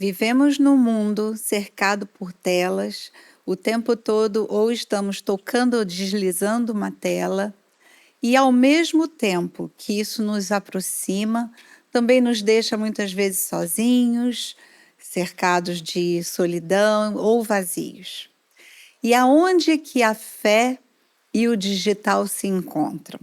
Vivemos num mundo cercado por telas, o tempo todo ou estamos tocando ou deslizando uma tela, e ao mesmo tempo que isso nos aproxima, também nos deixa muitas vezes sozinhos, cercados de solidão ou vazios. E aonde que a fé e o digital se encontram?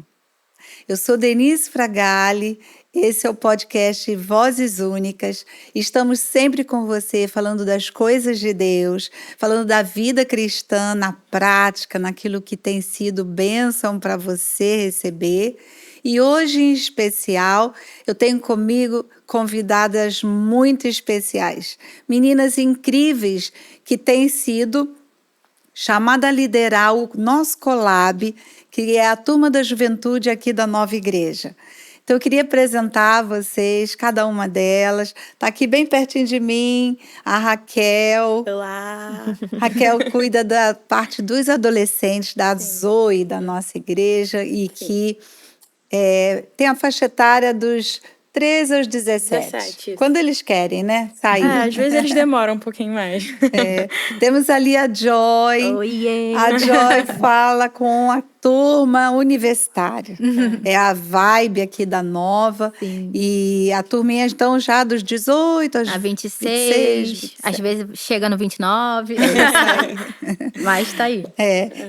Eu sou Denise Fragali, esse é o podcast Vozes Únicas. Estamos sempre com você falando das coisas de Deus, falando da vida cristã na prática, naquilo que tem sido bênção para você receber. E hoje, em especial, eu tenho comigo convidadas muito especiais, meninas incríveis que têm sido chamada a liderar o nosso collab, que é a turma da juventude aqui da Nova Igreja. Então, eu queria apresentar a vocês, cada uma delas. Está aqui bem pertinho de mim, a Raquel. Olá! Raquel cuida da parte dos adolescentes, da Zoe, da nossa igreja, e que tem a faixa etária dos 13 aos 17. 17, isso. Quando eles querem, né? Sair. Às vezes eles demoram um pouquinho mais. Temos ali a Joy. Oiê! A Joy fala com a turma universitária. É a vibe aqui da Nova. Sim. E a turminha, então, já dos 18 A 26, às vezes chega no 29. Mas tá aí.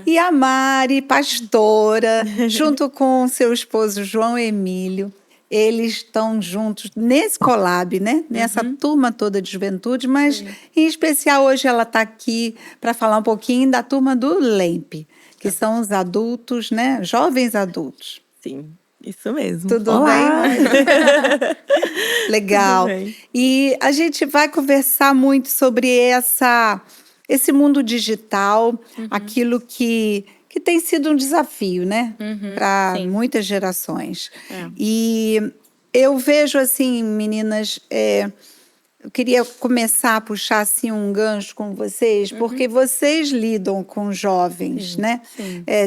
E a Mari, pastora, junto com seu esposo João Emílio. Eles estão juntos nesse collab, né? Nessa turma toda de juventude, mas em especial hoje ela está aqui para falar um pouquinho da turma do LEMP, que são os adultos, né? Jovens adultos. Sim, isso mesmo. Tudo Olá. bem, Mari? Legal. Tudo bem. E a gente vai conversar muito sobre esse mundo digital, aquilo que tem sido um desafio, né? Para muitas gerações. E eu vejo assim, meninas, eu queria começar a puxar assim um gancho com vocês, porque vocês lidam com jovens, né?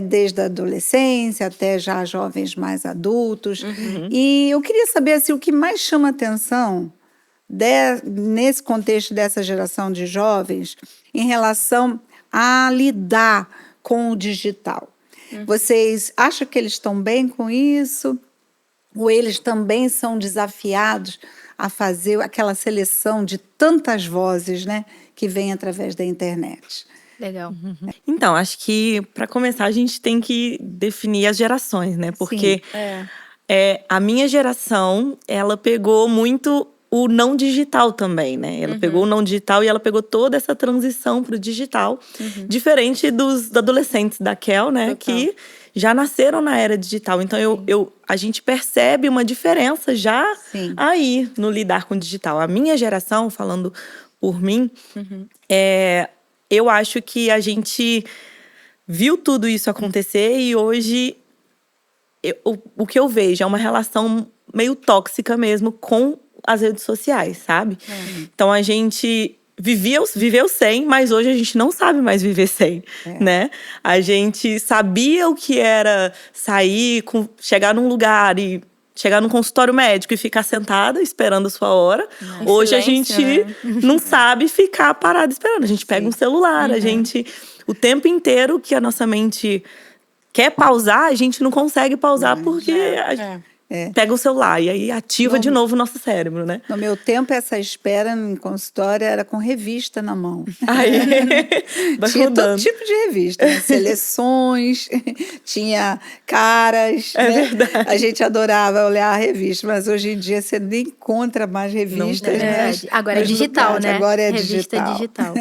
Desde a adolescência até já jovens mais adultos. E eu queria saber assim, o que mais chama atenção nesse contexto dessa geração de jovens em relação a lidar com o digital. Vocês acham que eles estão bem com isso? Ou eles também são desafiados a fazer aquela seleção de tantas vozes, né, que vem através da internet? Legal. Então, acho que para começar a gente tem que definir as gerações, né? Porque a minha geração, ela pegou muito o não digital também, né? Ela pegou o não digital e ela pegou toda essa transição para o digital, diferente dos adolescentes da Kel, né? Total. Que já nasceram na era digital. Então, a gente percebe uma diferença já aí no lidar com o digital. A minha geração, falando por mim, eu acho que a gente viu tudo isso acontecer e hoje o que eu vejo é uma relação meio tóxica mesmo com as redes sociais, sabe? Então a gente viveu sem, mas hoje a gente não sabe mais viver sem, né? A gente sabia o que era sair, chegar num lugar e chegar num consultório médico e ficar sentada esperando a sua hora. Hoje silêncio, a gente não sabe ficar parada esperando. A gente pega um celular, a gente... O tempo inteiro que a nossa mente quer pausar, a gente não consegue pausar porque... Pega o celular e aí ativa de novo o nosso cérebro, né? No meu tempo, essa espera em consultório era com revista na mão. Aí, vai Tinha rodando. todo tipo de revista, né? Seleções, tinha caras. É né? verdade. A gente adorava olhar a revista, mas hoje em dia você nem encontra mais revistas. tem. Né? Agora é digital, lugares. né? Agora é Revista digital.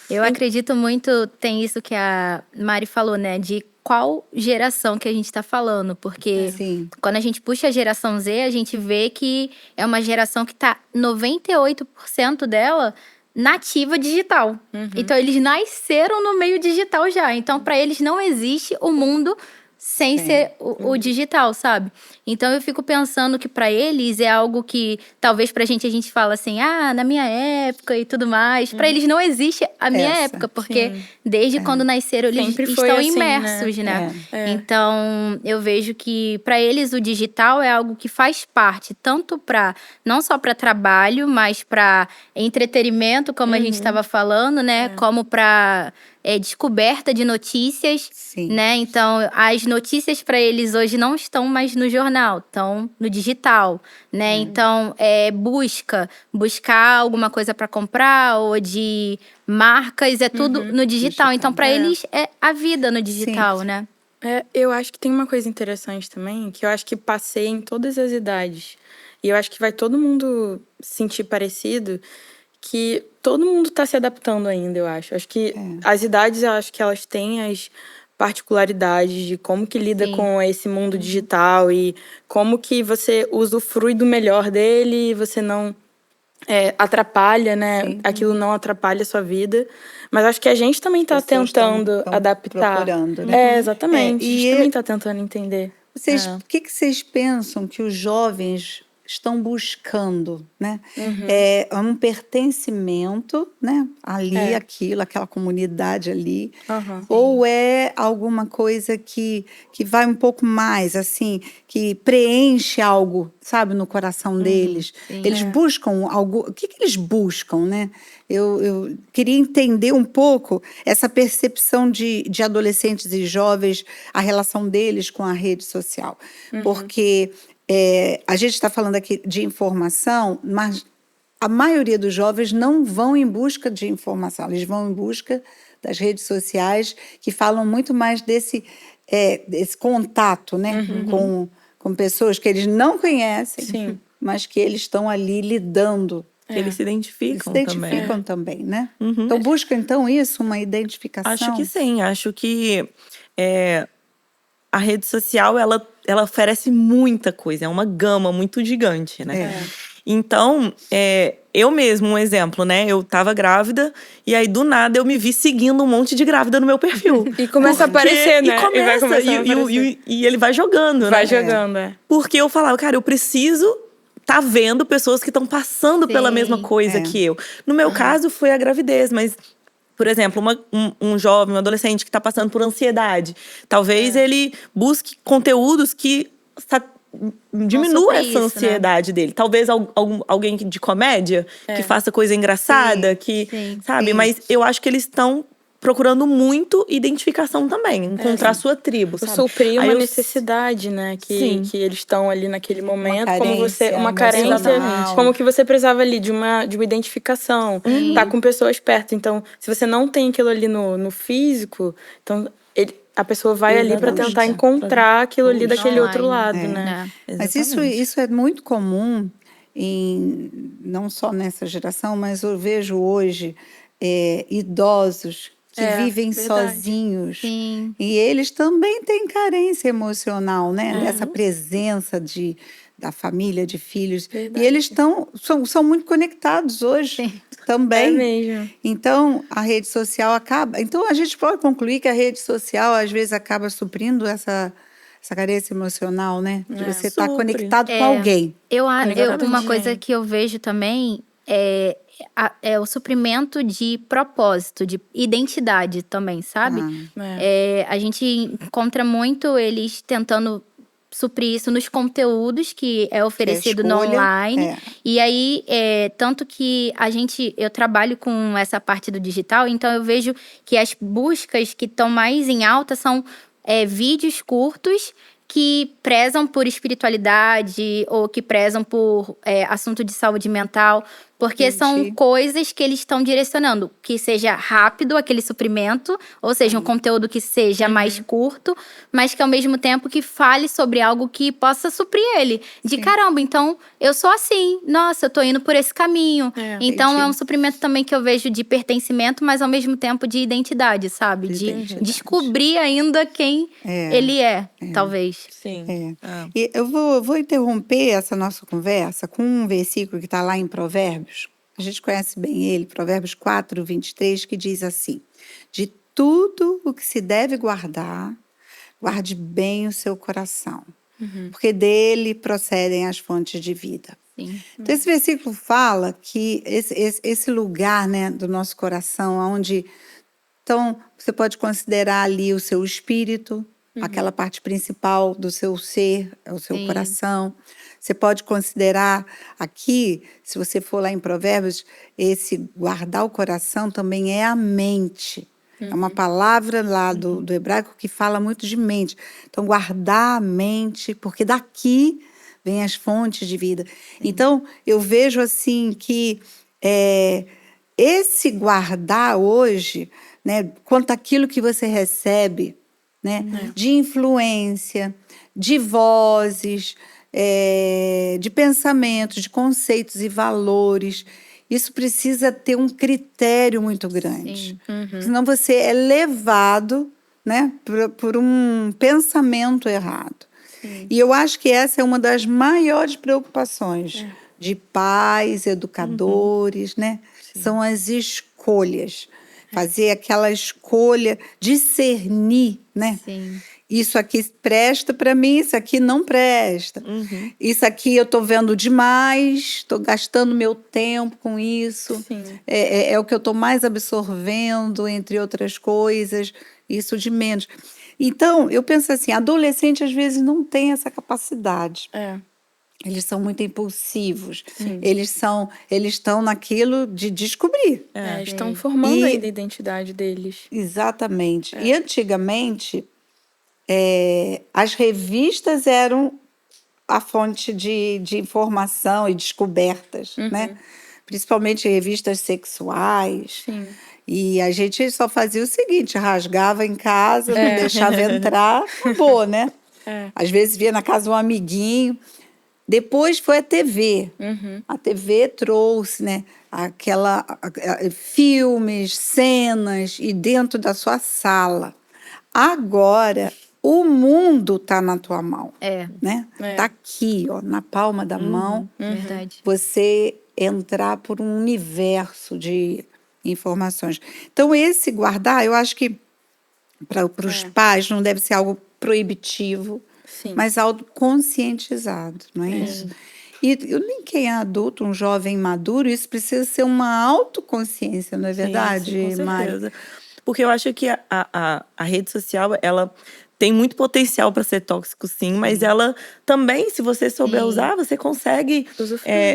Eu acredito muito, tem isso que a Mari falou, né? De qual geração que a gente tá falando. Porque quando a gente puxa a geração Z, a gente vê que é uma geração que tá 98% dela nativa digital. Então, eles nasceram no meio digital já. Então, para eles não existe o mundo sem ser o digital, sabe? Então eu fico pensando que para eles é algo que talvez pra gente a gente fala assim, na minha época e tudo mais. Para eles não existe a minha época, porque desde quando nasceram eles estão assim, imersos, né? Então eu vejo que para eles o digital é algo que faz parte tanto para não só para trabalho, mas para entretenimento, como a gente estava falando, né? Como para descoberta de notícias, né? Então, as notícias para eles hoje não estão mais no jornal, estão no digital, né? Então, buscar alguma coisa para comprar ou de marcas, é tudo no digital. Então, para eles é a vida no digital, né? Eu acho que tem uma coisa interessante também, que eu acho que passeia em todas as idades. E eu acho que vai todo mundo sentir parecido, que todo mundo está se adaptando ainda, eu acho. Acho que as idades, eu acho que elas têm as particularidades de como que lida com esse mundo digital e como que você usufrui do melhor dele e você não atrapalha, né? Aquilo não atrapalha a sua vida. Mas acho que a gente também está tentando adaptar. Procurando, né? Exatamente. A gente também está tentando entender. O que vocês pensam que os jovens estão buscando, né? É um pertencimento, né? Ali, aquela comunidade ali. Ou é alguma coisa que vai um pouco mais, assim, que preenche algo, sabe, no coração deles. Eles buscam algo... O que eles buscam, né? Eu queria entender um pouco essa percepção de adolescentes e jovens, a relação deles com a rede social. Porque a gente está falando aqui de informação, mas a maioria dos jovens não vão em busca de informação, eles vão em busca das redes sociais, que falam muito mais desse contato, né? Com pessoas que eles não conhecem, mas que eles estão ali lidando. Que eles se identificam também, né? Então, busca, isso, uma identificação? Acho que sim. Acho que a rede social, ela oferece muita coisa. É uma gama muito gigante, né? Então, eu mesmo, um exemplo, né? Eu tava grávida e aí, do nada, eu me vi seguindo um monte de grávida no meu perfil. E começa a aparecer, né? E ele vai jogando, né? Vai jogando, Porque eu falava, cara, eu preciso tá vendo pessoas que estão passando pela mesma coisa que eu. No meu caso, foi a gravidez, mas... Por exemplo, um jovem, um adolescente que está passando por ansiedade. Talvez ele busque conteúdos que diminua essa ansiedade dele. Talvez alguém de comédia, que faça coisa engraçada, sabe? Mas eu acho que eles estão procurando muito identificação também. Encontrar sua tribo, sabe? Suprir uma necessidade, né? Que eles estão ali naquele momento. Uma carência. Como que você precisava ali de uma identificação. Tá com pessoas perto. Então, se você não tem aquilo ali no físico, então a pessoa vai ali para tentar encontrar aquilo ali daquele outro lado, né? Mas isso é muito comum, não só nessa geração, mas eu vejo hoje idosos que vivem sozinhos. Sim. E eles também têm carência emocional, né? Dessa presença da família, de filhos. Verdade. E eles são muito conectados hoje também. É mesmo. Então, a rede social acaba... Então, a gente pode concluir que a rede social, às vezes, acaba suprindo essa carência emocional, né? De você estar conectado com alguém. Uma coisa que eu vejo também é o suprimento de propósito, de identidade também, sabe? A gente encontra muito eles tentando suprir isso nos conteúdos que é oferecido no online. E aí, tanto que eu trabalho com essa parte do digital, então eu vejo que as buscas que estão mais em alta são vídeos curtos que prezam por espiritualidade ou que prezam por assunto de saúde mental, porque são coisas que eles estão direcionando, que seja rápido aquele suprimento, ou seja, um conteúdo que seja mais curto, mas que ao mesmo tempo que fale sobre algo que possa suprir ele. De caramba, então eu sou assim, nossa, eu tô indo por esse caminho. Então é um suprimento também que eu vejo de pertencimento, mas ao mesmo tempo de identidade, sabe? De descobrir ainda quem ele talvez. Sim. E eu vou interromper essa nossa conversa com um versículo que está lá em Provérbios. A gente conhece bem ele, Provérbios 4, 23, que diz assim: de tudo o que se deve guardar, guarde bem o seu coração, porque dele procedem as fontes de vida. Sim. Então, esse versículo fala que esse lugar, né, do nosso coração, onde... Então, você pode considerar ali o seu espírito, aquela parte principal do seu ser, é o seu coração. Você pode considerar aqui, se você for lá em Provérbios, esse guardar o coração também é a mente. É uma palavra lá do hebraico que fala muito de mente. Então, guardar a mente, porque daqui vem as fontes de vida. Então, eu vejo assim que esse guardar hoje, né, quanto àquilo que você recebe, né, de influência, de vozes, de pensamentos, de conceitos e valores, isso precisa ter um critério muito grande. Senão você é levado, né, por um pensamento errado. E eu acho que essa é uma das maiores preocupações de pais, educadores, né? São as escolhas. Fazer aquela escolha, discernir, né? Sim. Isso aqui presta para mim, isso aqui não presta. Isso aqui eu estou vendo demais, estou gastando meu tempo com isso. É o que eu estou mais absorvendo, entre outras coisas, isso de menos. Então, eu penso assim, adolescente às vezes não tem essa capacidade. Eles são muito impulsivos. Eles estão naquilo de descobrir. Estão formando ainda a identidade deles. Exatamente. E antigamente, as revistas eram a fonte de informação e descobertas, né? Principalmente revistas sexuais. E a gente só fazia o seguinte, rasgava em casa, não deixava entrar, acabou, né? Às vezes via na casa um amiguinho. Depois foi a TV. A TV trouxe, né, filmes, cenas, e dentro da sua sala. Agora, o mundo está na tua mão. Né? Tá aqui, ó, na palma da mão. Verdade. Você entrar por um universo de informações. Então, esse guardar, eu acho que para os pais não deve ser algo proibitivo, mas algo conscientizado, não é isso? E nem quem é adulto, um jovem maduro, isso precisa ser uma autoconsciência, não é verdade, com Mari? certeza. Porque eu acho que a rede social, ela tem muito potencial para ser tóxico, sim, mas ela também, se você souber usar, você consegue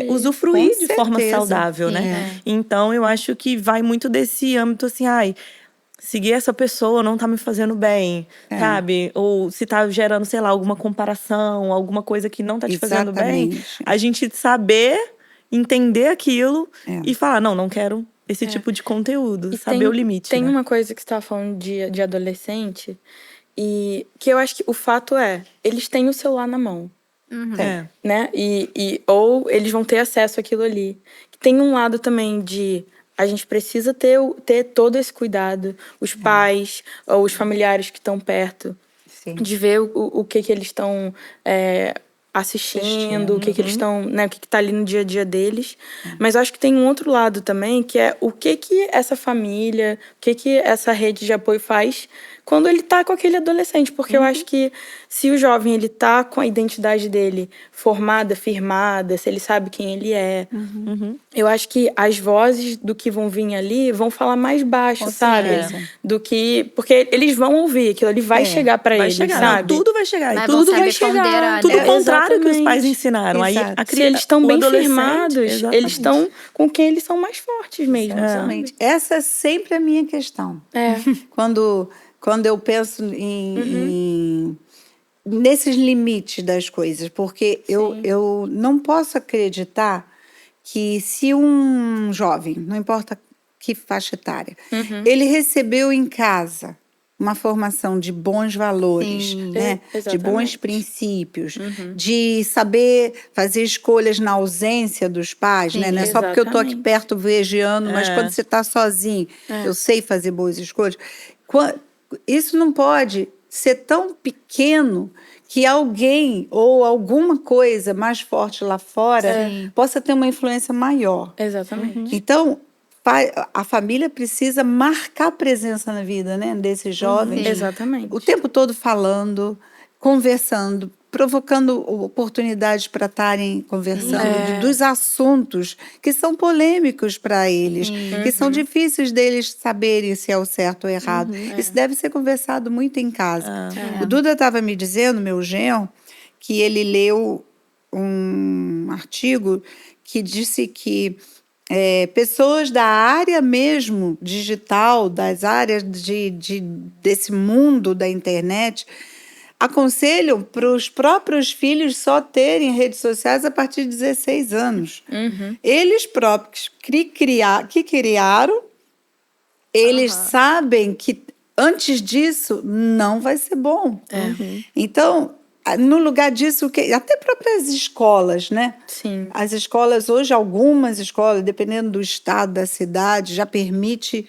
usufruir de forma saudável, né? Então, eu acho que vai muito desse âmbito, assim, seguir essa pessoa não tá me fazendo bem, sabe? Ou se tá gerando, sei lá, alguma comparação, alguma coisa que não tá te fazendo bem, a gente saber entender aquilo e falar, não quero esse tipo de conteúdo, saber o limite. Tem né? uma coisa que você tava falando de adolescente, e que eu acho que o fato eles têm o celular na mão. Né? Ou eles vão ter acesso àquilo ali. Tem um lado também de... A gente precisa ter todo esse cuidado. Os pais, ou os familiares que estão perto. De ver o que eles estão assistindo, o que eles estão... Né, o que está ali no dia a dia deles. Mas eu acho que tem um outro lado também, que é o que essa família, o que essa rede de apoio faz quando ele tá com aquele adolescente. Porque eu acho que se o jovem ele tá com a identidade dele formada, firmada, se ele sabe quem ele é, eu acho que as vozes do que vão vir ali vão falar mais baixo, sabe? Do que... Porque eles vão ouvir, aquilo ali vai chegar pra eles, sabe? Não, tudo vai chegar. Mas tudo vão vai saber chegar. ponderar, Tudo né? contrário que os pais ensinaram. Aí, se eles estão bem firmados, exatamente. eles estão com quem eles são mais fortes mesmo, Exatamente. Essa é sempre a minha questão. Quando eu penso nesses limites das coisas, porque eu não posso acreditar que se um jovem, não importa que faixa etária, ele recebeu em casa uma formação de bons valores, né? De bons princípios, de saber fazer escolhas na ausência dos pais, né? Não é só porque eu estou aqui perto vigiando, mas quando você está sozinho, eu sei fazer boas escolhas. Isso não pode ser tão pequeno que alguém ou alguma coisa mais forte lá fora possa ter uma influência maior. Exatamente. Então, a família precisa marcar presença na vida, né, desses jovens. Exatamente. O tempo todo falando, conversando, provocando oportunidades para estarem conversando dos assuntos que são polêmicos para eles, que são difíceis deles saberem se é o certo ou errado. Isso deve ser conversado muito em casa. O Duda estava me dizendo, meu genro, que ele leu um artigo que disse que pessoas da área mesmo digital, das áreas desse mundo da internet, aconselham para os próprios filhos só terem redes sociais a partir de 16 anos. Eles próprios que criaram, eles sabem que antes disso não vai ser bom. Então, no lugar disso, até próprias escolas, né? Sim. As escolas hoje, algumas escolas, dependendo do estado da cidade, já permite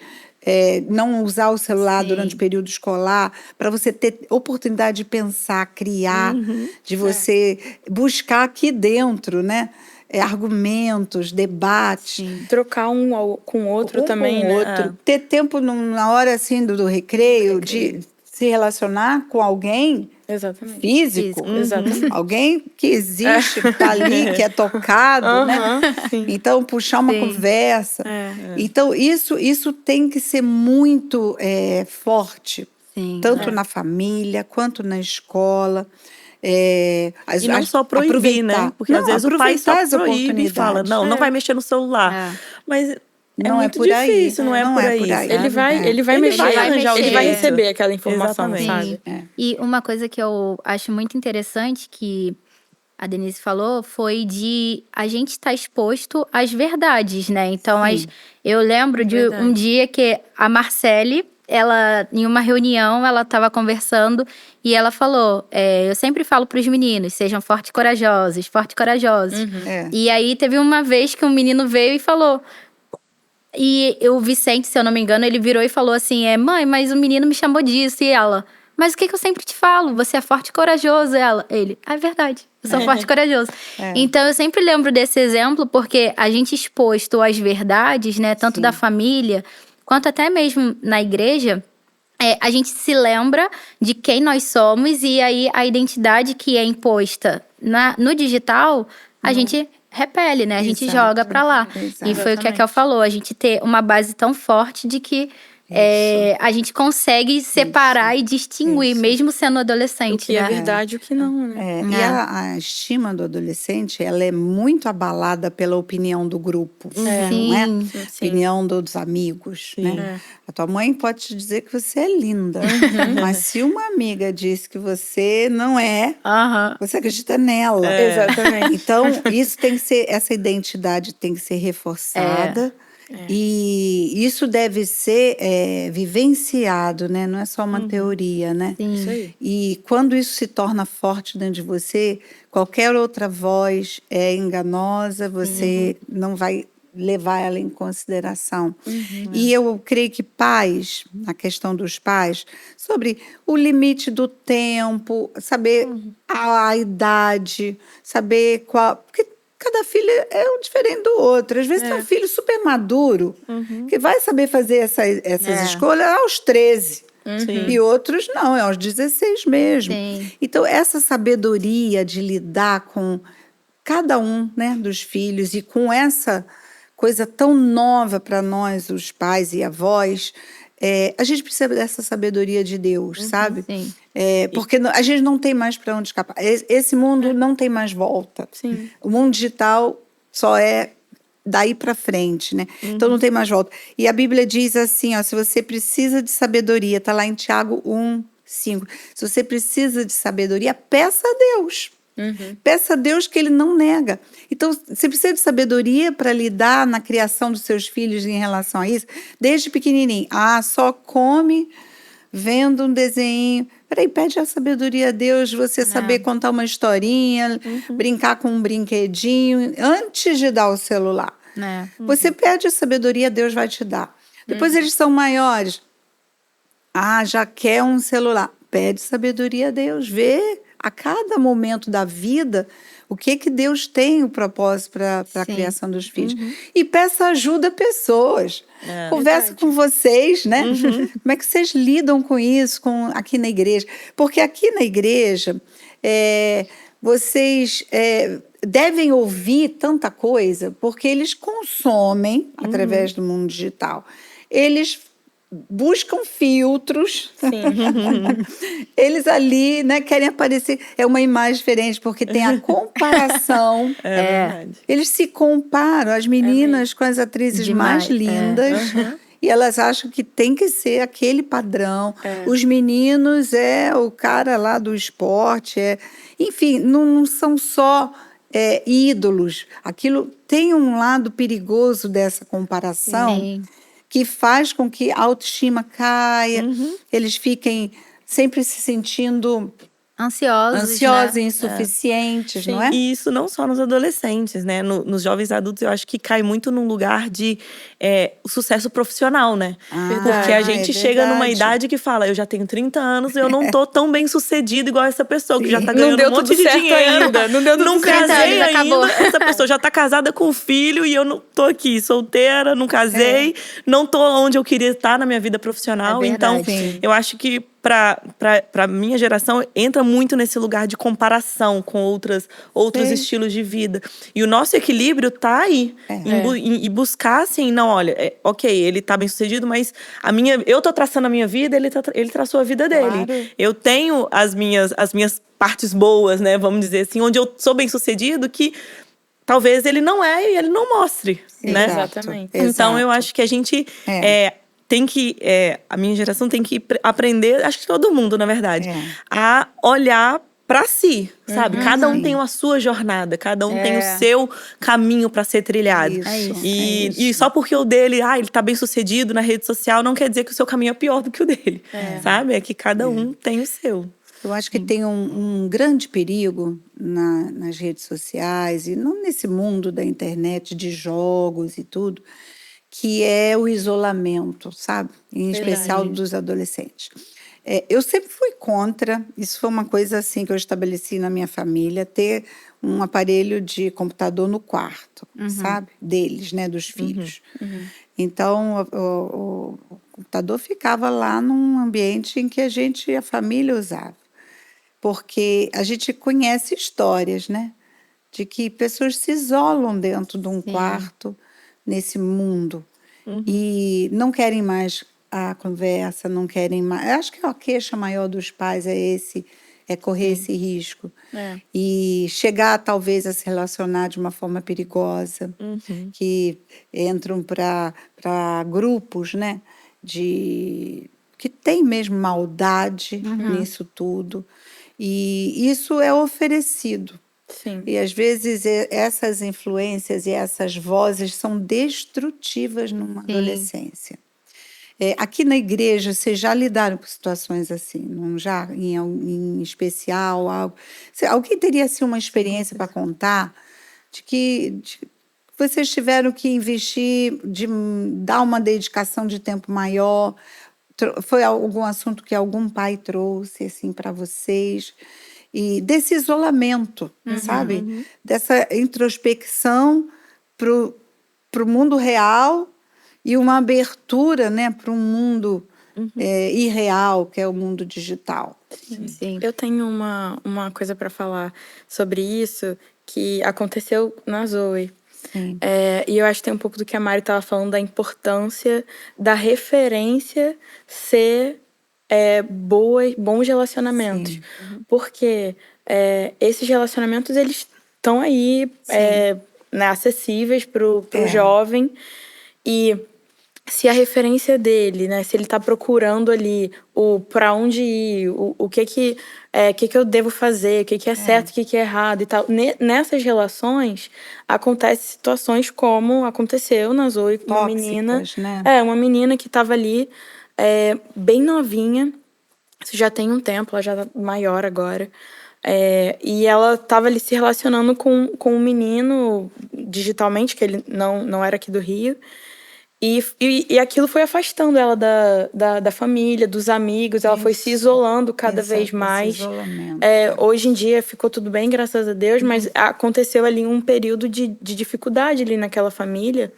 não usar o celular durante o período escolar, para você ter oportunidade de pensar, criar, de você buscar aqui dentro, né? Argumentos, debates. Trocar um com o outro também, com o outro. Ter tempo na hora assim do recreio, de se relacionar com alguém físico. Exatamente. Alguém que existe, que está ali, que é tocado, né? Sim. Então, puxar uma conversa. Então, isso tem que ser muito forte. Tanto na família, quanto na escola. E não só proibir, né? Porque às vezes o pai só proíbe e fala, não vai mexer no celular. Mas não muito é por aí. difícil, não é por aí. Ele vai mexer, ele vai receber aquela informação, sabe? E uma coisa que eu acho muito interessante que a Denise falou foi de a gente estar exposto às verdades, né? Então, eu lembro de um dia que a Marcele, ela, em uma reunião, ela estava conversando e ela falou, eu sempre falo para os meninos, sejam fortes e corajosos. E aí, teve uma vez que um menino veio e falou... E o Vicente, se eu não me engano, ele virou e falou assim, mãe, mas o menino me chamou disso. E ela, mas o que eu sempre te falo? Você é forte e corajoso. Ele, é verdade, eu sou forte e corajoso. Então, eu sempre lembro desse exemplo, porque a gente exposto às verdades, né, tanto da família, quanto até mesmo na igreja, a gente se lembra de quem nós somos e aí a identidade que é imposta no digital, a gente... repele, né? A gente joga pra lá. E foi o que a Kel falou, a gente ter uma base tão forte de que a gente consegue separar e distinguir, mesmo sendo adolescente, o que é verdade e o que não, né? E a estima do adolescente, ela é muito abalada pela opinião do grupo, não é? Opinião dos amigos, né? A tua mãe pode te dizer que você é linda, mas se uma amiga diz que você não é, você acredita nela. Exatamente. Então, isso tem que ser, essa identidade tem que ser reforçada. E isso deve ser vivenciado, né? Não é só uma teoria, né? Isso aí. E quando isso se torna forte dentro de você, qualquer outra voz é enganosa, você não vai levar ela em consideração. E eu creio que pais, na questão dos pais, sobre o limite do tempo, saber a idade, saber qual... Porque cada filho é um diferente do outro. Às vezes tem um filho super maduro, que vai saber fazer essas escolhas aos 13. E outros não, aos 16 mesmo. Então, essa sabedoria de lidar com cada um, né, dos filhos e com essa coisa tão nova para nós, os pais e avós, a gente precisa dessa sabedoria de Deus, sabe? Porque a gente não tem mais para onde escapar. Esse mundo não tem mais volta. O mundo digital só é daí para frente, né? Então não tem mais volta. E a Bíblia diz assim, ó, se você precisa de sabedoria, está lá em Tiago 1:5. Se você precisa de sabedoria, peça a Deus. Peça a Deus que Ele não nega. Então, você precisa de sabedoria para lidar na criação dos seus filhos em relação a isso, desde pequenininho. Só come vendo um desenho. Peraí, pede a sabedoria a Deus, você saber contar uma historinha, brincar com um brinquedinho, antes de dar o celular. Você pede a sabedoria, Deus vai te dar. Depois eles são maiores. Já quer um celular. Pede sabedoria a Deus, vê a cada momento da vida o que Deus tem o propósito para a criação dos filhos. E peça ajuda a pessoas. Conversa com vocês, né? Como é que vocês lidam com isso aqui na igreja? Porque aqui na igreja, vocês devem ouvir tanta coisa, porque eles consomem através do mundo digital. Eles buscam filtros. Eles ali, né, querem aparecer. É uma imagem diferente, porque tem a comparação. Eles se comparam, as meninas com as atrizes mais lindas. E elas acham que tem que ser aquele padrão. Os meninos o cara lá do esporte. Enfim, não são só ídolos. Aquilo tem um lado perigoso dessa comparação. Que faz com que a autoestima caia, eles fiquem sempre se sentindo ansiosos, né? Insuficientes, não é? E isso não só nos adolescentes, né? Nos jovens adultos, eu acho que cai muito num lugar de sucesso profissional, né? Porque a gente chega numa idade que fala, eu já tenho 30 anos e eu não tô tão bem sucedido igual essa pessoa, que já tá ganhando um monte de dinheiro. Ainda. Não deu tudo não certo casei ainda. Acabou. Essa pessoa já tá casada com um filho e eu não tô aqui, solteira, não casei, não tô onde eu queria estar na minha vida profissional. Então, eu acho que para minha geração entra muito nesse lugar de comparação com outros estilos de vida. E o nosso equilíbrio tá aí. Em buscar assim, não, olha, ok, ele tá bem sucedido, mas eu tô traçando a minha vida, ele traçou a vida dele. Claro. Eu tenho as minhas partes boas, né? Vamos dizer assim, onde eu sou bem sucedido, que talvez ele não e ele não mostre. Né? Exatamente. Então eu acho que a gente tem que, a minha geração tem que aprender, acho que todo mundo, na verdade, a olhar para si, sabe? Cada um tem a sua jornada, cada um tem o seu caminho para ser trilhado. E só porque o dele, ele tá bem sucedido na rede social, não quer dizer que o seu caminho é pior do que o dele, sabe? É que cada um tem o seu. Eu acho que tem um grande perigo nas redes sociais, e não nesse mundo da internet, de jogos e tudo, que é o isolamento, sabe? Em especial dos adolescentes. Eu sempre fui contra, isso foi uma coisa assim que eu estabeleci na minha família, ter um aparelho de computador no quarto, sabe? Deles, né? Dos filhos. Então, o computador ficava lá num ambiente em que a família usava. Porque a gente conhece histórias, né? De que pessoas se isolam dentro de um quarto, nesse mundo, e não querem mais a conversa, não querem mais. Eu acho que a queixa maior dos pais é correr esse risco. E chegar, talvez, a se relacionar de uma forma perigosa, que entram para grupos, né? Que tem mesmo maldade nisso tudo. E isso é oferecido. Sim. E às vezes essas influências e essas vozes são destrutivas numa adolescência. Aqui na igreja, vocês já lidaram com situações assim? Não já? Em especial? Alguém teria assim, uma experiência para contar de que vocês tiveram que investir, de dar uma dedicação de tempo maior? Foi algum assunto que algum pai trouxe assim, para vocês? E desse isolamento, sabe? Dessa introspecção para o mundo real e uma abertura, né, para um mundo irreal, que é o mundo digital. Sim. Eu tenho uma coisa para falar sobre isso que aconteceu na Zoe. E eu acho que tem um pouco do que a Mari estava falando, da importância da referência ser bons relacionamentos. Porque esses relacionamentos, eles estão aí né, acessíveis pro jovem. E se a referência dele, né, se ele está procurando ali para onde ir, o que eu devo fazer, o que é certo, o que é errado e tal. Nessas relações, acontecem situações como aconteceu na Zoe com uma menina. Né? Uma menina que estava ali bem novinha, isso já tem um tempo, ela já tá maior agora. E ela estava ali se relacionando com um menino digitalmente, que ele não era aqui do Rio. E aquilo foi afastando ela da família, dos amigos. Ela foi se isolando cada vez mais. Hoje em dia ficou tudo bem, graças a Deus. Mas aconteceu ali um período de dificuldade ali naquela família.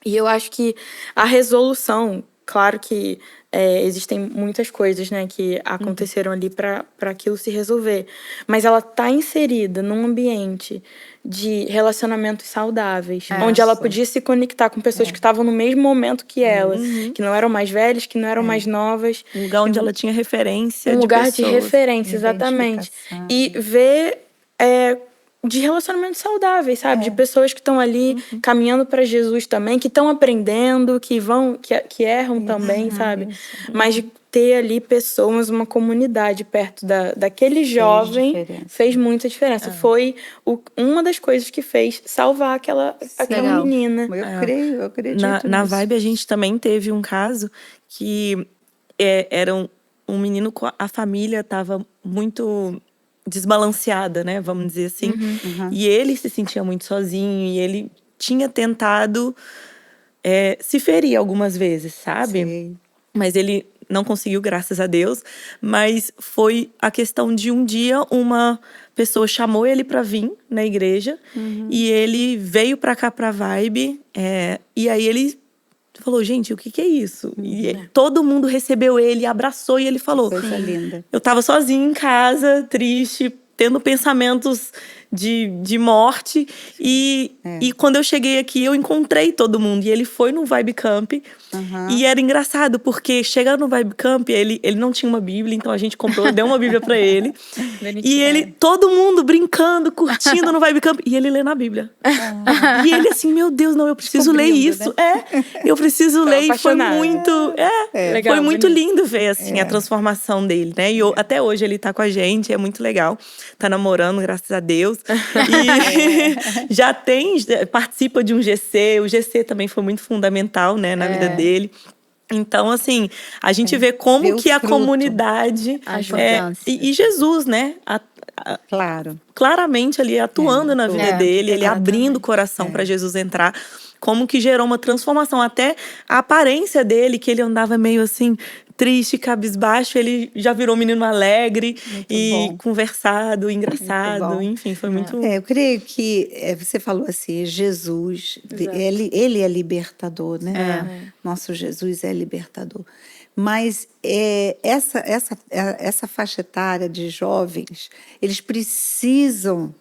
E eu acho que a resolução... Claro que existem muitas coisas, né, que aconteceram ali para aquilo se resolver. Mas ela tá inserida num ambiente de relacionamentos saudáveis, onde ela podia se conectar com pessoas que estavam no mesmo momento que ela, que não eram mais velhas, que não eram mais novas. Um lugar onde ela tinha referência de lugar pessoas. de referência, exatamente. E ver... de relacionamentos saudáveis, sabe? De pessoas que estão ali caminhando para Jesus também, que estão aprendendo, que erram também, sabe? Mas de ter ali pessoas, uma comunidade perto daquele jovem fez muita diferença. Foi uma das coisas que fez salvar aquela menina. Eu acredito na Vibe, a gente também teve um caso que era um menino, a família estava muito desbalanceada, né? Vamos dizer assim. E ele se sentia muito sozinho e ele tinha tentado se ferir algumas vezes, sabe? Sim. Mas ele não conseguiu, graças a Deus. Mas foi a questão de um dia uma pessoa chamou ele para vir na igreja e ele veio para cá, pra Vibe, e aí ele falou, gente, o que é isso? E todo mundo recebeu ele, abraçou e ele falou... Coisa linda. Eu tava sozinha em casa, triste, tendo pensamentos de morte. E quando eu cheguei aqui, eu encontrei todo mundo. E ele foi no Vibe Camp. E era engraçado, porque chegando no Vibe Camp, ele não tinha uma Bíblia, então a gente deu uma Bíblia pra ele. E todo mundo brincando, curtindo no Vibe Camp. E ele lendo a Bíblia. E ele assim, meu Deus, não, eu preciso ler isso. Né? Eu preciso ler. E foi muito... Legal, foi muito lindo ver, assim, a transformação dele, né? E até hoje ele tá com a gente, é muito legal. Tá namorando, graças a Deus. E já participa de um GC. O GC também foi muito fundamental, né, na vida dele. Então, assim, a gente vê como que a comunidade e Jesus, né? Claramente ali atuando na vida dele, ele abrindo o coração para Jesus entrar. Como que gerou uma transformação. Até a aparência dele, que ele andava meio assim, triste, cabisbaixo, ele já virou um menino alegre conversado, engraçado, enfim, foi muito... eu creio que você falou assim, Jesus, ele é libertador, né? Nosso Jesus é libertador. Mas essa faixa etária de jovens, eles precisam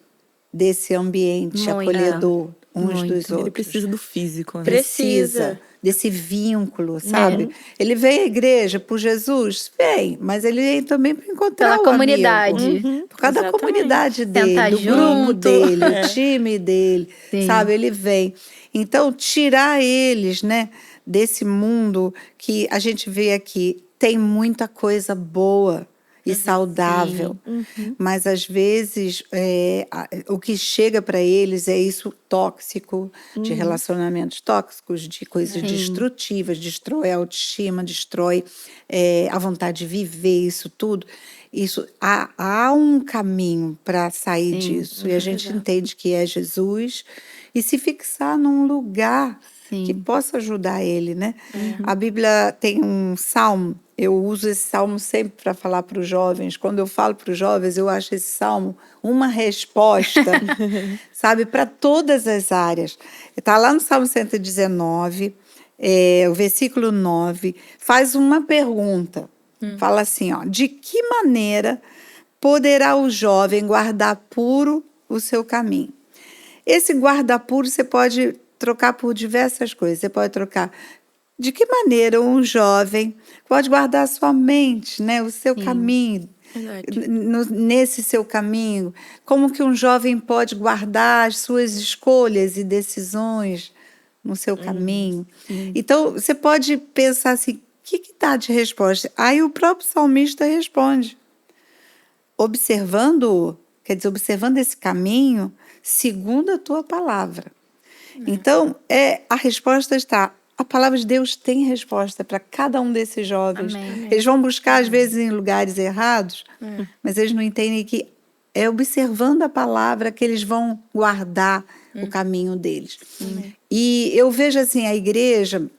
desse ambiente acolhedor uns dos outros. Ele precisa do físico, né? Precisa desse vínculo, sabe? Ele veio à igreja por Jesus, vem, mas ele vem também para encontrar pela comunidade. Por causa da comunidade dele, do grupo dele, o time dele, sabe? Ele vem. Então, tirar eles, né, desse mundo que a gente vê aqui, tem muita coisa boa e saudável, mas às vezes o que chega para eles é isso tóxico, de relacionamentos tóxicos, de coisas destrutivas, destrói a autoestima, destrói a vontade de viver, isso tudo. Isso, há um caminho para sair disso, e a gente entende que é Jesus, e se fixar num lugar que possa ajudar ele, né? A Bíblia tem um salmo, eu uso esse salmo sempre para falar para os jovens. Quando eu falo para os jovens, eu acho esse salmo uma resposta, sabe, para todas as áreas. Está lá no Salmo 119, o versículo 9, faz uma pergunta. Fala assim, ó, de que maneira poderá o jovem guardar puro o seu caminho? Esse guardar puro você pode trocar por diversas coisas. Você pode trocar de que maneira um jovem pode guardar a sua mente, né, o seu caminho, nesse seu caminho. Como que um jovem pode guardar as suas escolhas e decisões no seu caminho. Então, você pode pensar assim, o que dá de resposta? Aí o próprio salmista responde, observando esse caminho segundo a tua palavra. Então, a resposta está... A palavra de Deus tem resposta para cada um desses jovens. Amém. Eles vão buscar, às vezes, em lugares errados, mas eles não entendem que é observando a palavra que eles vão guardar o caminho deles. E eu vejo assim, a igreja,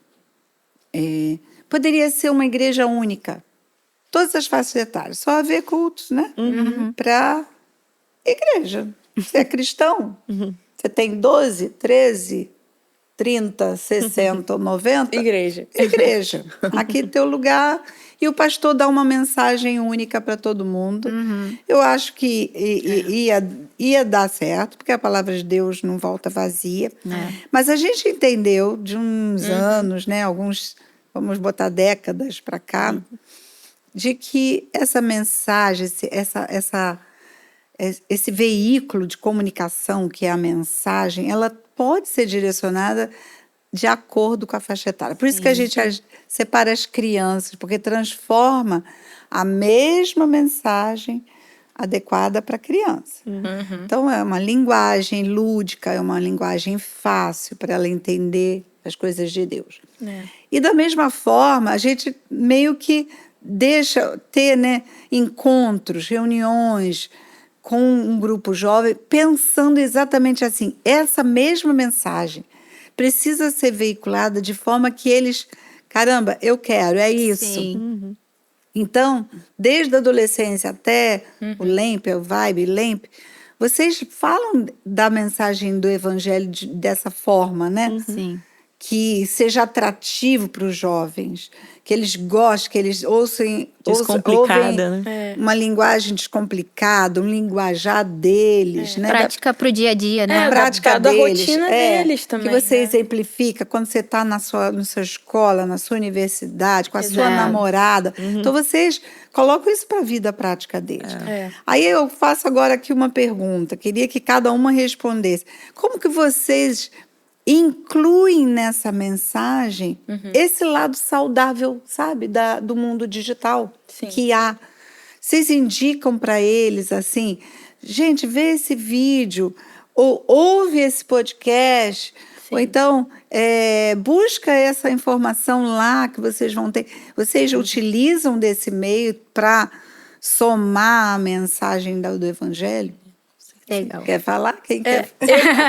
Poderia ser uma igreja única. Todas as faixas etárias. Só haver cultos, né? Para igreja. Você é cristão? Você tem 12, 13, 30, 60 ou 90? Igreja. Aqui é teu lugar. E o pastor dá uma mensagem única para todo mundo. Eu acho que ia dar certo, porque a palavra de Deus não volta vazia. Mas a gente entendeu de uns anos, né, alguns, vamos botar décadas para cá, de que essa mensagem, esse veículo de comunicação que é a mensagem, ela pode ser direcionada de acordo com a faixa etária. Por isso que a gente separa as crianças, porque transforma a mesma mensagem adequada para a criança. Então, é uma linguagem lúdica, é uma linguagem fácil para ela entender as coisas de Deus. E da mesma forma, a gente meio que deixa ter, né, encontros, reuniões com um grupo jovem, pensando exatamente assim, essa mesma mensagem precisa ser veiculada de forma que eles, caramba, eu quero, é isso. Sim. Então, desde a adolescência até o LEMP, o Vibe, LEMP, vocês falam da mensagem do evangelho dessa forma, né? Sim. Que seja atrativo para os jovens, que eles gostem, que eles ouçam descomplicada, né? Uma linguagem descomplicada, um linguajar deles, né? Prática para o dia a dia, né? Uma prática da deles, rotina deles também. Que você exemplifica quando você está na sua escola, na sua universidade, com a sua namorada. Então, vocês colocam isso para a vida prática deles. Aí eu faço agora aqui uma pergunta, queria que cada uma respondesse. Como que vocês incluem nessa mensagem esse lado saudável, sabe, do mundo digital que há? Vocês indicam para eles assim, gente, vê esse vídeo, ou ouve esse podcast, ou então busca essa informação lá que vocês vão ter. Vocês utilizam desse meio para somar a mensagem do Evangelho? Legal. Quer falar? Quem quer?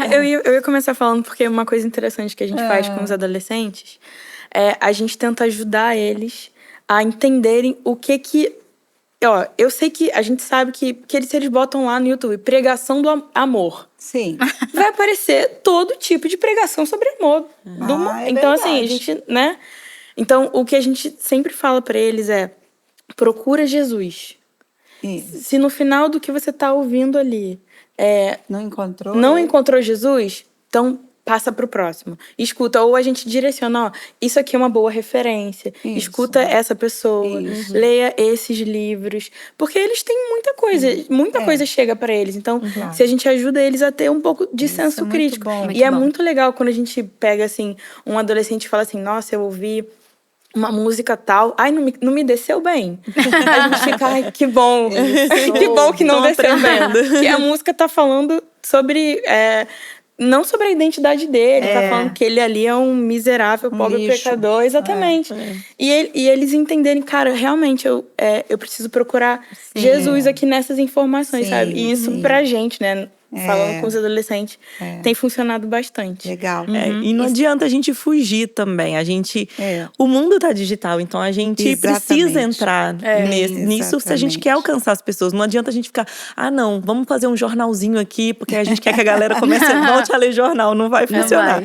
Eu ia começar falando porque uma coisa interessante que a gente faz com os adolescentes é a gente tenta ajudar eles a entenderem o que... Ó, eu sei que a gente sabe que se eles botam lá no YouTube pregação do amor, Sim. vai aparecer todo tipo de pregação sobre amor. Então, assim, a gente, né? Então, o que a gente sempre fala pra eles é: procura Jesus. Isso. Se no final do que você tá ouvindo ali não encontrou Jesus, então passa pro próximo. Escuta, ou a gente direciona, ó, isso aqui é uma boa referência. Escuta essa pessoa, leia esses livros. Porque eles têm muita coisa chega para eles. Então, se a gente ajuda eles a ter um pouco de senso crítico. E é muito legal quando a gente pega, assim, um adolescente e fala assim, nossa, eu ouvi uma música tal, ai, não me desceu bem. A gente fica, ai, que bom. Que bom que não desceu bem. Que a música tá falando sobre... não sobre a identidade dele, tá falando que ele ali é um miserável, pobre pecador. Exatamente. E eles entenderem, cara, realmente eu preciso procurar Jesus aqui nessas informações, sabe? E isso pra gente, né? Falando com os adolescentes, tem funcionado bastante. Legal. E não adianta a gente fugir também. O mundo tá digital, então a gente precisa entrar nisso se a gente quer alcançar as pessoas. Não adianta a gente ficar, não, vamos fazer um jornalzinho aqui, porque a gente quer que a galera volte a ler jornal. Não vai funcionar.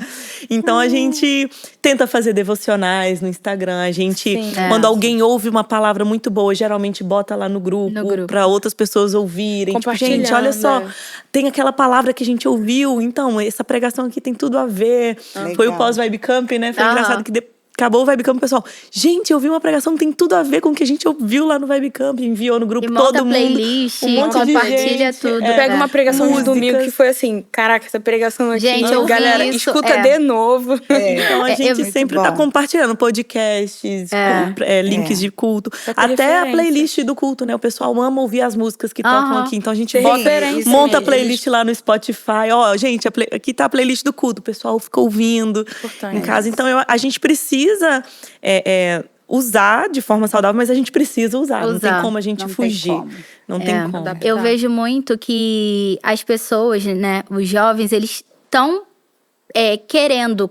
Então a gente tenta fazer devocionais no Instagram. A gente, quando alguém ouve uma palavra muito boa, geralmente bota lá no grupo. Para outras pessoas ouvirem. Tipo, gente, olha só, tem aquela palavra que a gente ouviu, então essa pregação aqui tem tudo a ver. Legal. Foi o pós-Vibe Camp, né? Foi engraçado que acabou o Vibe Camp, pessoal, gente, eu ouvi uma pregação que tem tudo a ver com o que a gente ouviu lá no Vibe Camp, enviou no grupo, todo mundo. Playlist, compartilha tudo. Pega uma pregação de domingo que foi assim, caraca, essa pregação aqui, gente, galera, escuta de novo. Então a gente sempre tá compartilhando podcasts, links de culto, até a playlist do culto, né? O pessoal ama ouvir as músicas que tocam aqui, então a gente monta a playlist lá no Spotify. Ó, gente, aqui tá a playlist do culto, o pessoal fica ouvindo em casa. Então a gente precisa usar de forma saudável, mas a gente precisa usar. Não tem como a gente fugir. Não tem como. Eu vejo muito que as pessoas, né, os jovens, eles estão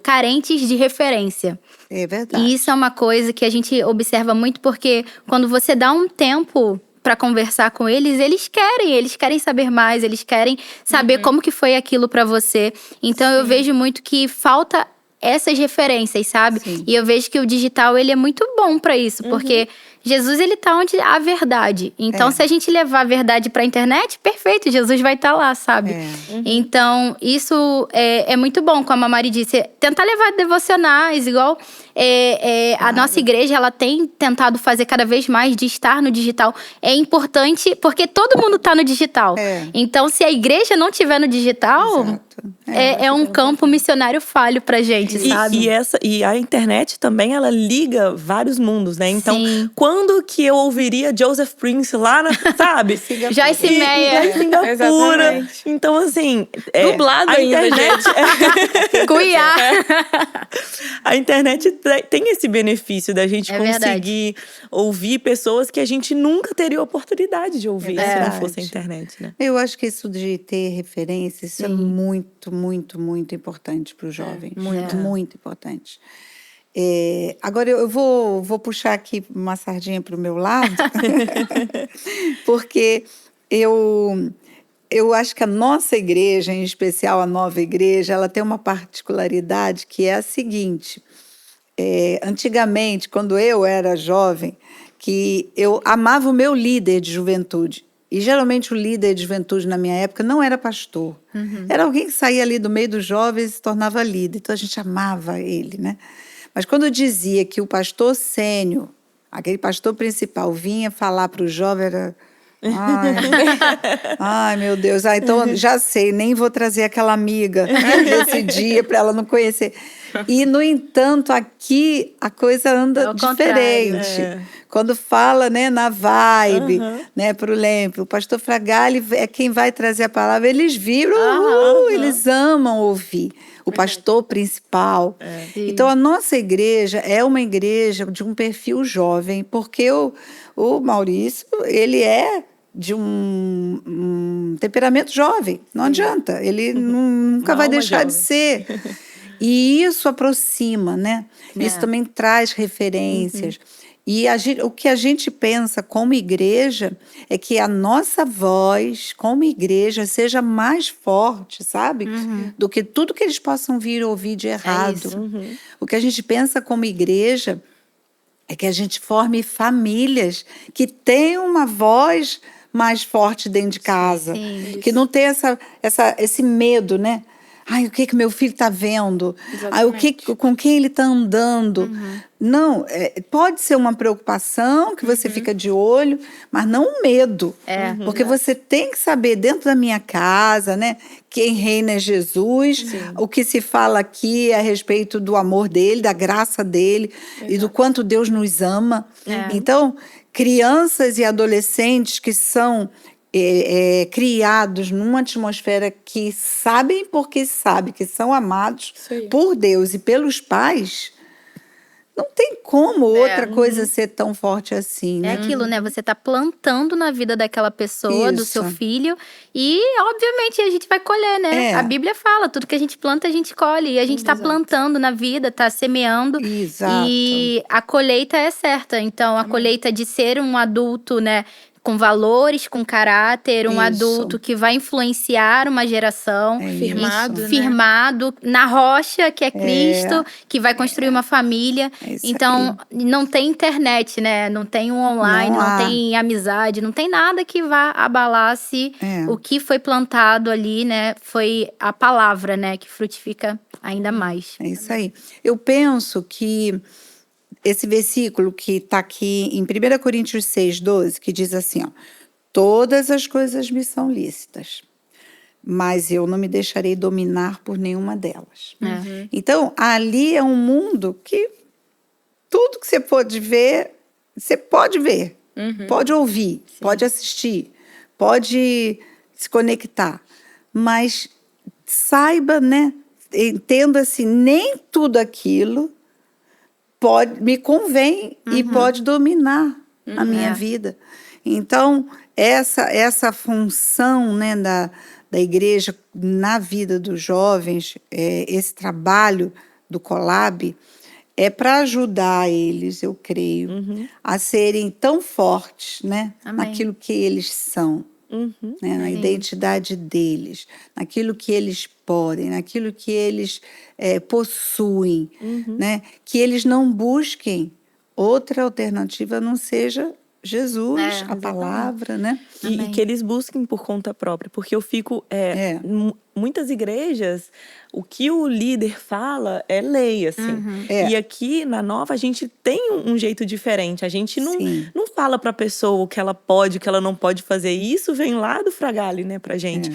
carentes de referência. É verdade. E isso é uma coisa que a gente observa muito, porque quando você dá um tempo para conversar com eles, eles querem saber mais, eles querem saber como que foi aquilo para você. Então eu vejo muito que falta essas referências, sabe? Sim. E eu vejo que o digital, ele é muito bom para isso, porque Jesus, ele tá onde há verdade. Então, se a gente levar a verdade pra internet, perfeito, Jesus vai estar lá, sabe? Então, isso é muito bom, como a Mari disse. Tentar levar devocionais, igual a nossa igreja, ela tem tentado fazer cada vez mais de estar no digital. É importante, porque todo mundo tá no digital. Então, se a igreja não tiver no digital, é um campo missionário falho pra gente, sabe? E a internet também, ela liga vários mundos, né? Então, quando que eu ouviria Joseph Prince lá, sabe? Joyce Meyer. Em Singapura. Então, assim… Dublado a ainda, internet, Cuiá. A internet tem esse benefício da gente conseguir verdade. ouvir pessoas que a gente nunca teria oportunidade de ouvir se não fosse a internet, né? Eu acho que isso de ter referências, isso é muito, muito, muito importante para o jovem. Muito importante. Agora eu vou puxar aqui uma sardinha para o meu lado, porque eu acho que a nossa igreja, em especial a nova igreja, ela tem uma particularidade que é a seguinte. Antigamente, quando eu era jovem, que eu amava o meu líder de juventude. E geralmente o líder de juventude na minha época não era pastor. Era alguém que saía ali do meio dos jovens e se tornava líder. Então a gente amava ele, né? Mas quando eu dizia que o pastor sênior, aquele pastor principal, vinha falar para o jovem, era… Ai, meu Deus. Então já sei, nem vou trazer aquela amiga desse dia para ela não conhecer. E, no entanto, aqui a coisa anda diferente. Quando fala, né, na vibe, né, para o Lemp, o pastor Fragale é quem vai trazer a palavra. Eles viram, eles amam ouvir. O pastor principal. Então, a nossa igreja é uma igreja de um perfil jovem, porque o Maurício, ele é de um temperamento jovem. Não adianta. Ele nunca vai deixar de ser. E isso aproxima, né? Isso também traz referências. E o que a gente pensa como igreja é que a nossa voz, como igreja, seja mais forte, sabe? Do que tudo que eles possam vir ouvir de errado. O que a gente pensa como igreja é que a gente forme famílias que tenham uma voz mais forte dentro de casa. Que não tem esse medo, né? Ai, o que meu filho está vendo? Ai, com quem ele está andando? Não, pode ser uma preocupação que você fica de olho, mas não um medo. Porque você tem que saber, dentro da minha casa, né, quem reina é Jesus, o que se fala aqui é a respeito do amor dele, da graça dele e do quanto Deus nos ama. Então, crianças e adolescentes que são criados numa atmosfera que sabem porque sabem que são amados por Deus e pelos pais, não tem como outra coisa ser tão forte assim, né? É aquilo, né? Você tá plantando na vida daquela pessoa, do seu filho, e obviamente a gente vai colher, né? A Bíblia fala, tudo que a gente planta a gente colhe, e a gente tá plantando na vida, tá semeando, e a colheita é certa. Então, a colheita de ser um adulto, né, com valores, com caráter, um adulto que vai influenciar uma geração. Firmado na rocha, que é Cristo, que vai construir uma família. Então, não tem internet, né? Não tem um online, não tem amizade, não tem nada que vá abalar se o que foi plantado ali, né, foi a palavra, né, que frutifica ainda mais. É isso aí. Eu penso que esse versículo que está aqui em 1 Coríntios 6:12, que diz assim, ó, todas as coisas me são lícitas, mas eu não me deixarei dominar por nenhuma delas. Então, ali é um mundo que tudo que você pode ver, pode ouvir, pode assistir, pode se conectar, mas saiba, né, entenda assim, nem tudo aquilo me convém e pode dominar a minha vida. Então, essa função, né, da igreja na vida dos jovens, esse trabalho do Colab, é para ajudar eles, eu creio, a serem tão fortes, né? Naquilo que eles são, né? Na identidade deles, naquilo que eles podem, naquilo que eles possuem, né? Que eles não busquem outra alternativa não seja Jesus, a palavra, né? E que eles busquem por conta própria. Porque eu fico... muitas igrejas, o que o líder fala é lei, assim. E aqui, na Nova, a gente tem um jeito diferente. A gente não fala pra pessoa o que ela pode, o que ela não pode fazer. E isso vem lá do Fragale, né, pra gente.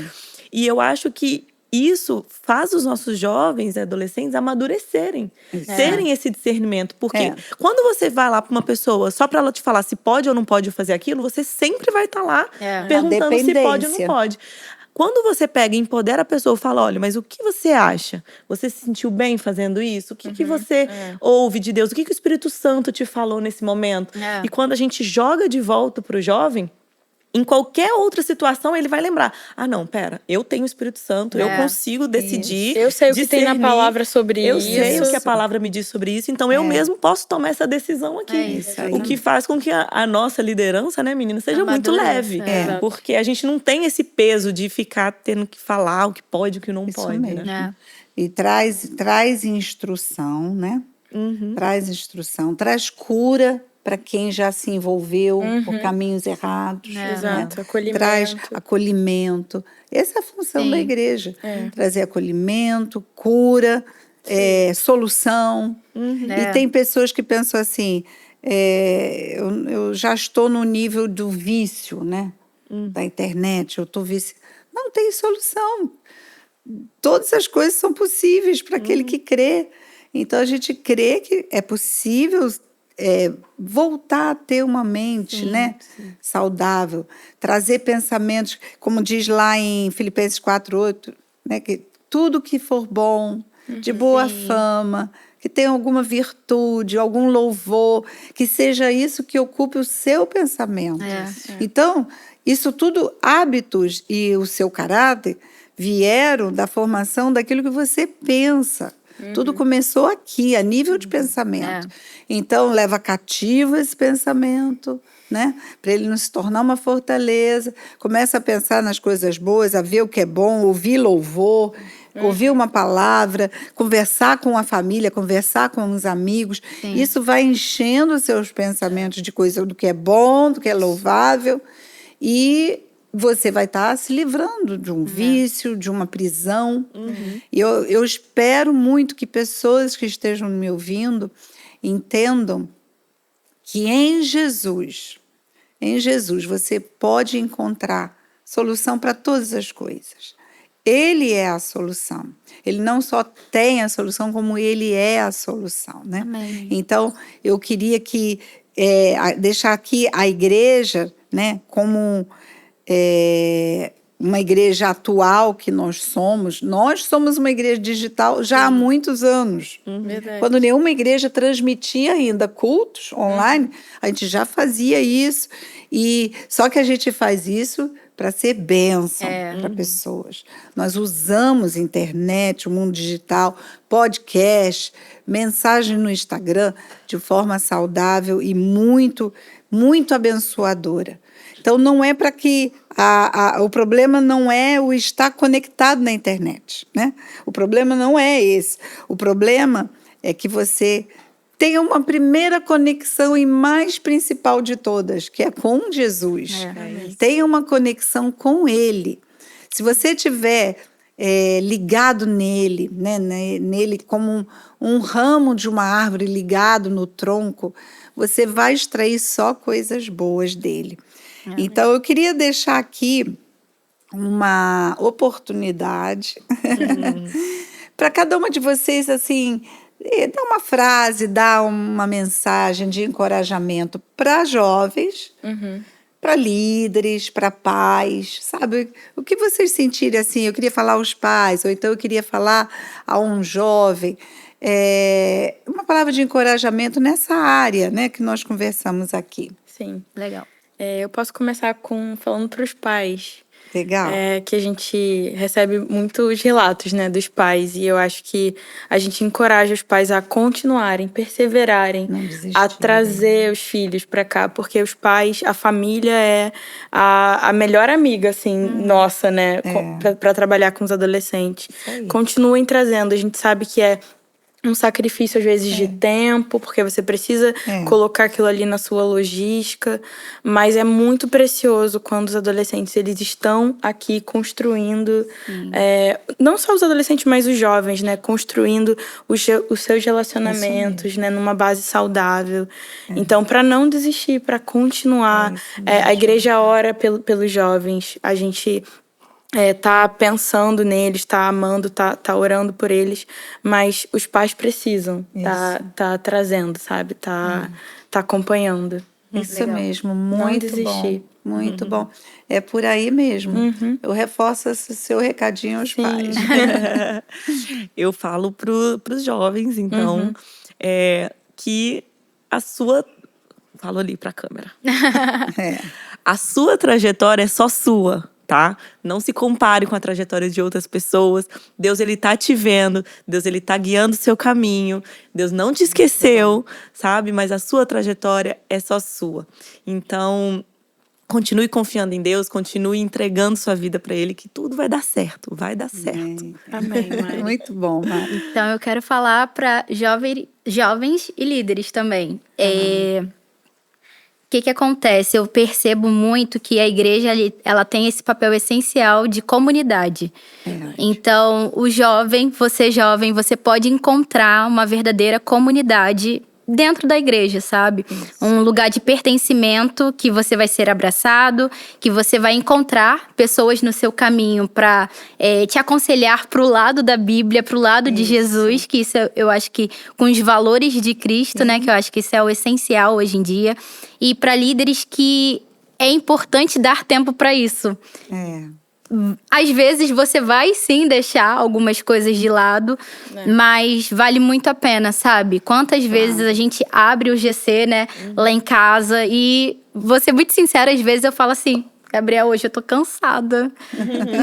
E eu acho que isso faz os nossos jovens e adolescentes amadurecerem, terem esse discernimento. Porque quando você vai lá para uma pessoa só para ela te falar se pode ou não pode fazer aquilo, você sempre vai estar lá perguntando se pode ou não pode. Quando você pega e empodera a pessoa e fala, olha, mas o que você acha? Você se sentiu bem fazendo isso? O que você ouve de Deus? O que o Espírito Santo te falou nesse momento? E quando a gente joga de volta para o jovem, em qualquer outra situação, ele vai lembrar. Ah, não, pera, eu tenho o Espírito Santo, eu consigo decidir. Eu sei o que tem na palavra sobre isso. Eu sei o que a palavra me diz sobre isso, então eu mesmo posso tomar essa decisão aqui. O que faz com que a nossa liderança, né, menina, seja muito leve. Porque a gente não tem esse peso de ficar tendo que falar o que pode e o que não pode. Né? E traz instrução, né? Traz instrução, traz cura para quem já se envolveu por caminhos errados. Exato, acolhimento. Traz acolhimento. Essa é a função da igreja. Trazer acolhimento, cura, solução. E tem pessoas que pensam assim, eu já estou no nível do vício, né? Da internet, eu estou viciada. Não tem solução. Todas as coisas são possíveis para aquele que crê. Então, a gente crê que é possível voltar a ter uma mente saudável, trazer pensamentos, como diz lá em Filipenses 4:8, né, que tudo que for bom, de boa fama, que tenha alguma virtude, algum louvor, que seja isso que ocupe o seu pensamento. Então, isso tudo, hábitos e o seu caráter vieram da formação daquilo que você pensa. Tudo começou aqui, a nível de pensamento. Então, leva cativo esse pensamento, né? Para ele não se tornar uma fortaleza. Começa a pensar nas coisas boas, a ver o que é bom, ouvir louvor, ouvir uma palavra, conversar com a família, conversar com os amigos. Isso vai enchendo os seus pensamentos de coisa do que é bom, do que é louvável. E você vai estar se livrando de um vício, de uma prisão. E eu espero muito que pessoas que estejam me ouvindo entendam que em Jesus você pode encontrar solução para todas as coisas. Ele é a solução. Ele não só tem a solução, como ele é a solução, né? Então, eu queria deixar aqui a igreja, né, como uma igreja atual que nós somos uma igreja digital já há muitos anos. Quando nenhuma igreja transmitia ainda cultos online, a gente já fazia isso. Só que a gente faz isso para ser bênção para pessoas. Nós usamos internet, o mundo digital, podcast, mensagem no Instagram de forma saudável e muito, muito abençoadora. Então, não é para que... o problema não é o estar conectado na internet, né? O problema não é esse. O problema é que você tenha uma primeira conexão e mais principal de todas, que é com Jesus. Tenha uma conexão com Ele. Se você estiver ligado nele, né? Nele como um ramo de uma árvore ligado no tronco, você vai extrair só coisas boas dele. Então, eu queria deixar aqui uma oportunidade para cada uma de vocês, assim, dar uma frase, dar uma mensagem de encorajamento para jovens, para líderes, para pais, sabe? O que vocês sentirem assim, eu queria falar aos pais, ou então eu queria falar a um jovem, uma palavra de encorajamento nessa área, né, que nós conversamos aqui. Sim. Legal. Eu posso começar falando para os pais Legal. Que a gente recebe muitos relatos, né, dos pais. E eu acho que a gente encoraja os pais a continuarem, perseverarem, a trazer os filhos para cá. Porque os pais, a família é a melhor amiga, assim, nossa, né, para trabalhar com os adolescentes. Continuem trazendo. A gente sabe que é um sacrifício, às vezes, de tempo, porque você precisa colocar aquilo ali na sua logística, mas é muito precioso quando os adolescentes eles estão aqui construindo, não só os adolescentes, mas os jovens, né, construindo os seus relacionamentos, né, numa base saudável. Então, para não desistir, para continuar, a igreja ora pelos jovens, a gente tá pensando neles, tá amando, tá orando por eles, mas os pais precisam tá trazendo, sabe? Tá acompanhando. Isso mesmo, muito bom. Muito bom. É por aí mesmo. Eu reforço esse seu recadinho aos pais. Eu falo pros jovens, então, que a sua... Falo ali pra câmera. A sua trajetória é só sua. Tá? Não se compare com a trajetória de outras pessoas. Deus, ele tá te vendo. Deus, ele tá guiando o seu caminho. Deus não te esqueceu, sabe? Mas a sua trajetória é só sua. Então, continue confiando em Deus, continue entregando sua vida para Ele, que tudo vai dar certo. Vai dar certo. Amém, Mari. Muito bom, Mari. Então, eu quero falar para jovens e líderes também. O que acontece? Eu percebo muito que a igreja ela tem esse papel essencial de comunidade. Então, o jovem, você pode encontrar uma verdadeira comunidade dentro da igreja, sabe? Um lugar de pertencimento, que você vai ser abraçado, que você vai encontrar pessoas no seu caminho para te aconselhar pro lado da Bíblia, pro lado de Jesus, que isso eu acho que com os valores de Cristo, né? Que eu acho que isso é o essencial hoje em dia. E para líderes que é importante dar tempo para isso. Às vezes você vai sim deixar algumas coisas de lado, mas vale muito a pena, sabe? Quantas vezes a gente abre o GC, né, lá em casa e vou ser muito sincera, às vezes eu falo assim: Gabriel, hoje eu tô cansada.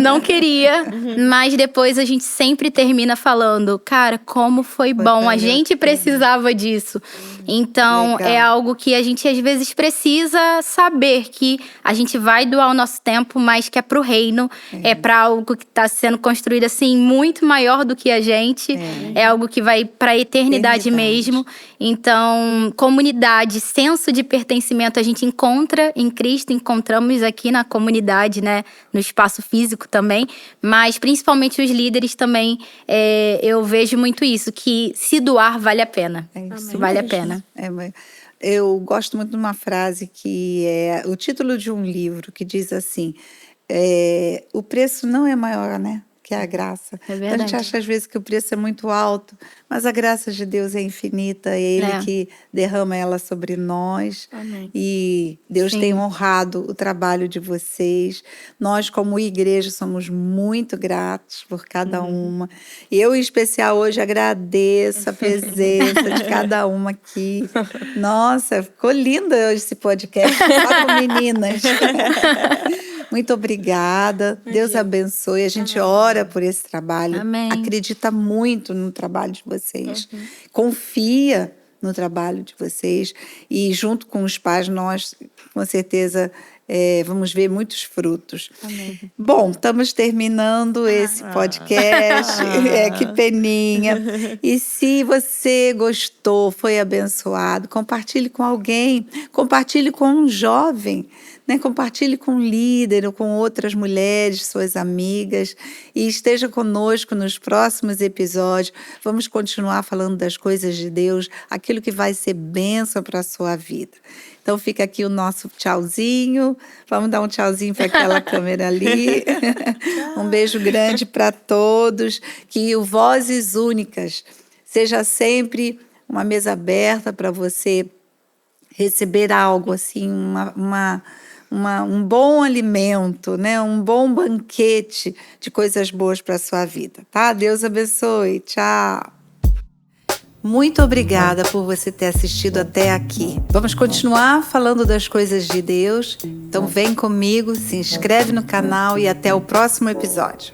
Não queria. Mas depois a gente sempre termina falando: cara, como foi bom. A gente precisava disso. Então, é algo que a gente às vezes precisa saber, que a gente vai doar o nosso tempo, mas que é pro reino. É pra algo que tá sendo construído assim, muito maior do que a gente. É algo que vai pra eternidade mesmo. Então, comunidade, senso de pertencimento a gente encontra em Cristo, encontramos aqui na comunidade, né, no espaço físico também, mas principalmente os líderes também, eu vejo muito isso, que se doar vale a pena. Vale a pena. Eu gosto muito de uma frase que é o título de um livro, que diz assim: o preço não é maior, né, que a graça. A gente acha às vezes que o preço é muito alto, mas a graça de Deus é infinita, é Ele que derrama ela sobre nós. Amém. E Deus tem honrado o trabalho de vocês. Nós, como igreja, somos muito gratos por cada uma. Eu, em especial, hoje agradeço a presença de cada uma aqui. Nossa, ficou lindo hoje esse podcast, só com meninas. Muito obrigada. Deus abençoe. A gente ora por esse trabalho. Amém. Acredita muito no trabalho de vocês. Confia no trabalho de vocês. E junto com os pais, nós, com certeza, vamos ver muitos frutos. Amém. Bom, estamos terminando esse podcast. Que peninha. E se você gostou, foi abençoado, compartilhe com alguém, compartilhe com um jovem, né? Compartilhe com um líder ou com outras mulheres, suas amigas, e esteja conosco nos próximos episódios. Vamos continuar falando das coisas de Deus, aquilo que vai ser bênção para a sua vida. Então fica aqui o nosso tchauzinho. Vamos dar um tchauzinho para aquela câmera ali. Um beijo grande para todos. Que o Vozes Únicas seja sempre uma mesa aberta para você receber algo assim, um bom alimento, né? Um bom banquete de coisas boas para a sua vida, tá? Deus abençoe. Tchau. Muito obrigada por você ter assistido até aqui. Vamos continuar falando das coisas de Deus. Então vem comigo, se inscreve no canal e até o próximo episódio.